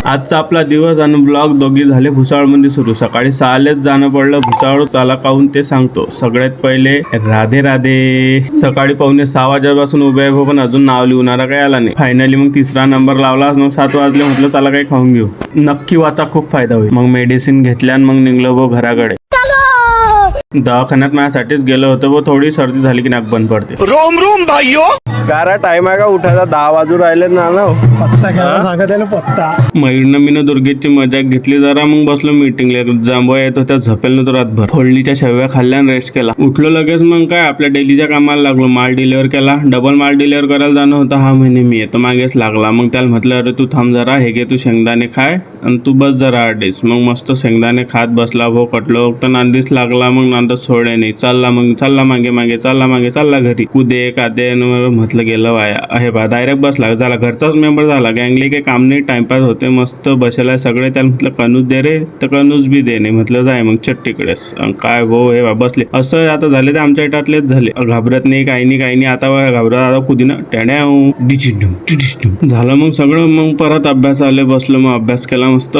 आजचा आपला दिवस आणि ब्लॉग दोघी झाले भुसावळमध्ये सुरू. सकाळी 6:00लाच जाणं पडलं भुसावळ. चाला काहून ते सांगतो. सगळ्यात पहिले राधे राधे. सकाळी 5:45 वाजेपासून उभे आहे पण अजून नाव लिहणारा काही आला नाही. फायनली मग 3रा नंबर लावला. 7 वाजले. म्हटलं चला काही खाऊन घेऊ. नक्की वाचा खूप फायदा होईल. मग मेडिसिन घेतल्या आणि मग निघलो भाऊ घराकडे. दवाखान्यात माझ्यासाठीच गेलो होतो भाऊ. थोडी सर्दी झाली की नाक बंद पडते. रोम रोम भाइयों. कारा टाइम आहे का उठायचा? 10 वाजून राहिले ना. पत्ता घ्यायला सांगत आहे ना पत्ता. मयूरनं मीनं दुर्गेशची मजाक घेतली जरा. मग बसलो मीटिंगला. जांभया येत होत्या. झोपेल नव्हतो रातभर. फोडणीच्या शेवया खाल्ल्या आणि रेस्ट केला. उठलो लगेच. मग काय आपल्या डेलीच्या कामाला लागलो. माल डिलिव्हर केला. डबल माल डिलिव्हर करायला जाणं होतं. हा महिने मी येतो मागेच लागला. मग त्याला म्हटलं अरे तू थांब जरा. हे घे तू शेंगदाणे खाय आणि तू बस जरा 8 दिवस. मग मस्त शेंगदाणे खात बसला भाऊ. कटलो तर नांदीच लागला. मग नांदच सोडे नाही. चालला मग चालला मागे मागे चालला मागे चालला घरी. कुदे कादे म्हटलं गेलं वाया. आहे बा डायरेक्ट बसला. झाला घरचाच मेंबर झाला. गँगली काही काम नाही. टाइमपास होते. मस्त बसेला सगळे. त्याला म्हटलं कणूस दे रे तर कणूस बी दे नाही. म्हटलं जाय मग चट्टीकडेच. काय भाऊ हे बा बसले. असं आता झाले ते आमच्या इटातलेच झाले. घाबरत नाही काही नाही काही नाही. आता घाबरत आता कुदीनं टॅड्या झालं मग सगळं. मग परत अभ्यास आले. बसलो मग अभ्यास केला मस्त.